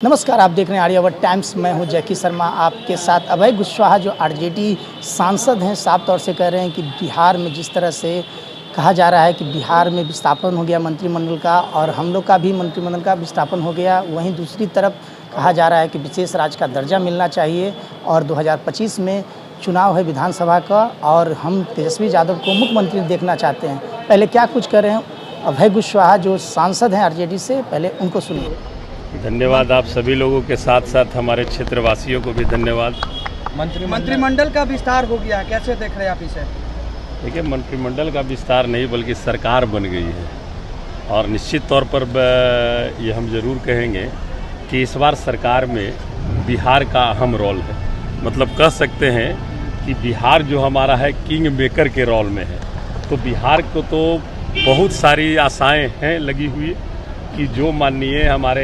नमस्कार, आप देख रहे हैं आर्यावर्त टाइम्स। मैं हूं जैकी शर्मा आपके साथ। अभय कुशवाहा जो आरजेडी सांसद हैं, साफ तौर से कह रहे हैं कि बिहार में जिस तरह से कहा जा रहा है कि बिहार में विस्थापन हो गया मंत्रिमंडल का और हम लोग का भी मंत्रिमंडल का विस्थापन हो गया, वहीं दूसरी तरफ कहा जा रहा है कि विशेष राज्य का दर्जा मिलना चाहिए और 2025 में चुनाव है विधानसभा का और हम तेजस्वी यादव को मुख्यमंत्री देखना चाहते हैं। पहले क्या कुछ कर रहे हैं अभय कुशवाहा जो सांसद हैं आरजेडी से, पहले उनको सुनिए। धन्यवाद आप सभी लोगों के साथ साथ हमारे क्षेत्रवासियों को भी धन्यवाद। मंत्रिमंडल का विस्तार हो गया, कैसे देख रहे हैं आप इसे? देखिए, मंत्रिमंडल का विस्तार नहीं बल्कि सरकार बन गई है और निश्चित तौर पर ये हम ज़रूर कहेंगे कि इस बार सरकार में बिहार का अहम रोल है। मतलब कह सकते हैं कि बिहार जो हमारा है किंग मेकर के रोल में है। तो बिहार को तो बहुत सारी आशाएँ हैं लगी हुई कि जो माननीय हमारे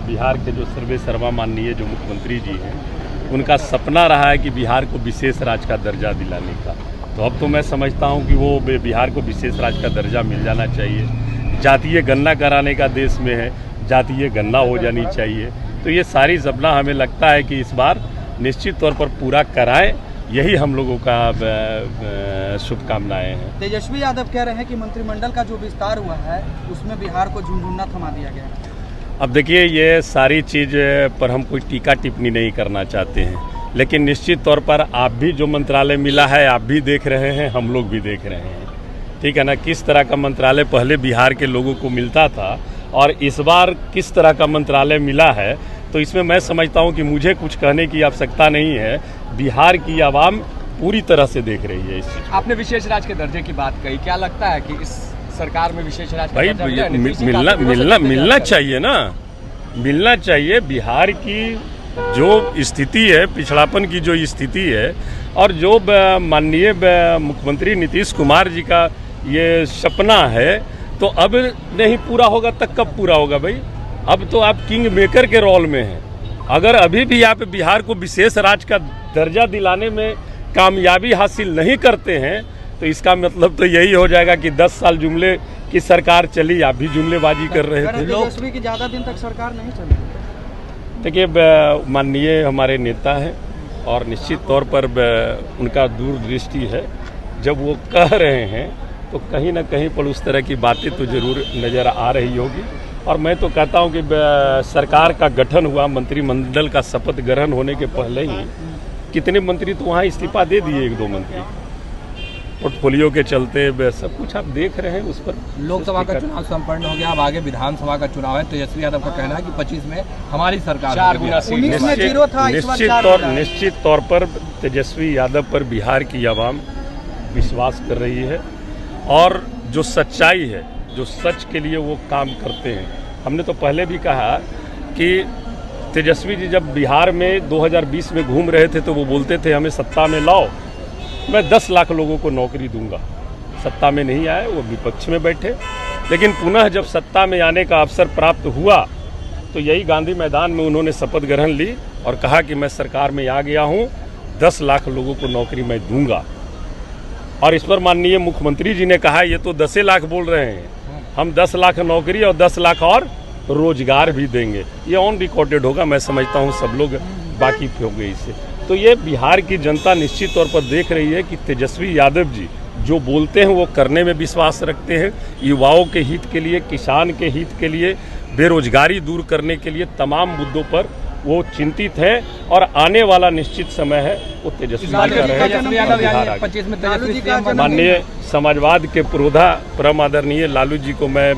बिहार के जो सर्वेसर्वा माननीय जो मुख्यमंत्री जी हैं, उनका सपना रहा है कि बिहार को विशेष राज्य का दर्जा दिलाने का। तो अब तो मैं समझता हूं कि वो बिहार को विशेष राज्य का दर्जा मिल जाना चाहिए। जातीय गणना कराने का देश में है, जातीय गणना हो जानी चाहिए। तो ये सारी सपना हमें लगता है कि इस बार निश्चित तौर पर पूरा कराएं, यही हम लोगों का शुभकामनाएं हैं। तेजस्वी यादव कह रहे हैं कि मंत्रिमंडल का जो विस्तार हुआ है उसमें बिहार को झुनझुना थमा दिया गया है। अब देखिए, ये सारी चीज़ पर हम कोई टीका टिप्पणी नहीं करना चाहते हैं, लेकिन निश्चित तौर पर आप भी जो मंत्रालय मिला है आप भी देख रहे हैं, हम लोग भी देख रहे हैं, ठीक है ना। किस तरह का मंत्रालय पहले बिहार के लोगों को मिलता था और इस बार किस तरह का मंत्रालय मिला है, तो इसमें मैं समझता हूं कि मुझे कुछ कहने की आवश्यकता नहीं है। बिहार की आवाम पूरी तरह से देख रही है इस चीज़। आपने विशेष राज्य के दर्जे की बात कही, क्या लगता है कि इस सरकार में विशेष राज्य भाई मिलना चाहिए ना, मिलना चाहिए। बिहार की जो स्थिति है, पिछड़ापन की जो स्थिति है और जो माननीय मुख्यमंत्री नीतीश कुमार जी का ये सपना है, तो अब नहीं पूरा होगा तक कब पूरा होगा भाई? अब तो आप किंग मेकर के रोल में हैं। अगर अभी भी आप बिहार को विशेष राज्य का दर्जा दिलाने में कामयाबी हासिल नहीं करते हैं, तो इसका मतलब तो यही हो जाएगा कि 10 साल जुमले की सरकार चली, आप भी जुमलेबाजी कर रहे थे। तेजस्वी की ज़्यादा दिन तक सरकार नहीं चली। देखिए, माननीय हमारे नेता हैं और निश्चित तौर पर उनका दूरदृष्टि है। जब वो कह रहे हैं तो कहीं ना कहीं पर उस तरह की बातें तो ज़रूर नज़र आ रही होगी। और मैं तो कहता हूं कि सरकार का गठन हुआ, मंत्रिमंडल का शपथ ग्रहण होने के पहले ही कितने मंत्री तो वहां इस्तीफा दे दिए, 1-2 मंत्री पोर्टफोलियो के चलते। सब कुछ आप देख रहे हैं। उस पर लोकसभा का चुनाव संपन्न हो गया, अब आगे विधानसभा का चुनाव है। तेजस्वी यादव का कहना है कि 25 में हमारी सरकार 4 गुना सीट। निश्चित तौर पर तेजस्वी यादव पर बिहार की आवाम विश्वास कर रही है और जो सच्चाई है, जो सच के लिए वो काम करते हैं। हमने तो पहले भी कहा कि तेजस्वी जी जब बिहार में 2020 में घूम रहे थे तो वो बोलते थे हमें सत्ता में लाओ, मैं 10 लाख लोगों को नौकरी दूंगा। सत्ता में नहीं आए, वो विपक्ष में बैठे, लेकिन पुनः जब सत्ता में आने का अवसर प्राप्त हुआ तो यही गांधी मैदान में उन्होंने शपथ ग्रहण ली और कहा कि मैं सरकार में आ गया हूँ, 10 लाख लोगों को नौकरी मैं दूंगा। और इस पर माननीय मुख्यमंत्री जी ने कहा ये तो 10 लाख बोल रहे हैं, हम 10 लाख नौकरी और 10 लाख और रोजगार भी देंगे। ये ऑन रिकॉर्डेड होगा, मैं समझता हूँ सब लोग वाकिफ हो गए इससे। तो ये बिहार की जनता निश्चित तौर पर देख रही है कि तेजस्वी यादव जी जो बोलते हैं वो करने में विश्वास रखते हैं। युवाओं के हित के लिए, किसान के हित के लिए, बेरोजगारी दूर करने के लिए तमाम मुद्दों पर वो चिंतित है और आने वाला निश्चित समय है वो तेजस्वी यादव। माननीय समाजवाद के पुरोधा परम आदरणीय लालू जी को मैं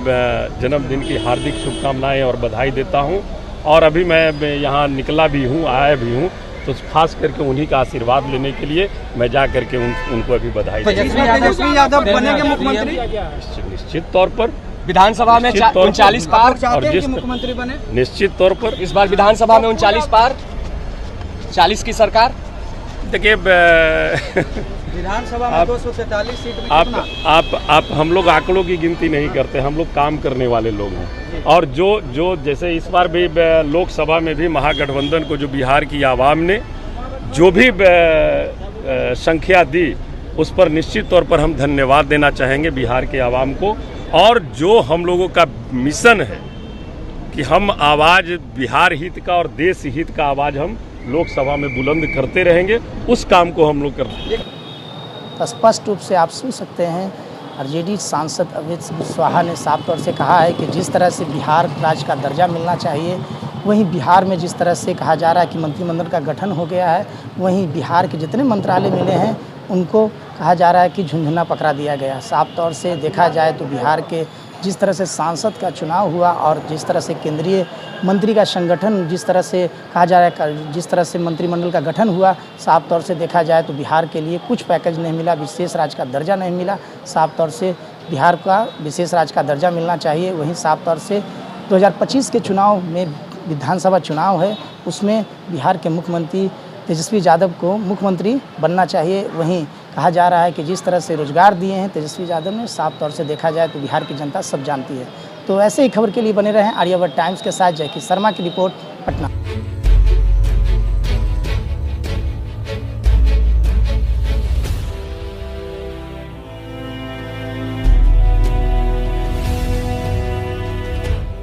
जन्मदिन की हार्दिक शुभकामनाएं और बधाई देता हूं। और अभी मैं यहाँ निकला भी हूँ, आया भी हूँ, तो खास करके उन्हीं का आशीर्वाद लेने के लिए मैं जा करके उनको अभी बधाई देता हूं। तेजस्वी यादव बनेंगे मुख्यमंत्री निश्चित तौर पर विधानसभा में 39 पार और जिस मुख्यमंत्री बने निश्चित तौर पर इस बार विधानसभा में 39 पार, 40 की सरकार। देखिए, विधानसभा में 243 सीट में आप हम लोग आंकड़ों की गिनती नहीं करते, हम लोग काम करने वाले लोग हैं। और जो जैसे इस बार भी लोकसभा में भी महागठबंधन को जो बिहार की आवाम ने जो भी संख्या दी, उस पर निश्चित तौर पर हम धन्यवाद देना चाहेंगे बिहार के आवाम को। और जो हम लोगों का मिशन है कि हम आवाज़ बिहार हित का और देश हित का आवाज़ हम लोकसभा में बुलंद करते रहेंगे। उस काम को हम लोग करते हैं। तो स्पष्ट रूप से आप सुन सकते हैं आरजेडी सांसद अवैध कुशवाहा ने साफ तौर से कहा है कि जिस तरह से बिहार राज्य का दर्जा मिलना चाहिए, वहीं बिहार में जिस तरह से कहा जा रहा है कि मंत्रिमंडल का गठन हो गया है, वहीं बिहार के जितने मंत्रालय मिले हैं उनको कहा जा रहा है कि झुनझुना पकड़ा दिया गया। साफ तौर से देखा जाए तो बिहार के जिस तरह से सांसद का चुनाव हुआ और जिस तरह से केंद्रीय मंत्री का संगठन, जिस तरह से कहा जा रहा है, जिस तरह से मंत्रिमंडल का गठन हुआ, साफ तौर से देखा जाए तो बिहार के लिए कुछ पैकेज नहीं मिला, विशेष राज्य का दर्जा नहीं मिला। साफ तौर से बिहार का विशेष राज्य का दर्जा मिलना चाहिए। वहीं साफ तौर से 2025 के चुनाव में विधानसभा चुनाव है, उसमें बिहार के मुख्यमंत्री तेजस्वी यादव को मुख्यमंत्री बनना चाहिए। वहीं कहा जा रहा है कि जिस तरह से रोजगार दिए हैं तेजस्वी यादव ने, साफ तौर से देखा जाए तो बिहार की जनता सब जानती है। तो ऐसे ही खबर के लिए बने रहें आर्यावर्त टाइम्स के साथ। जय की शर्मा की रिपोर्ट, पटना।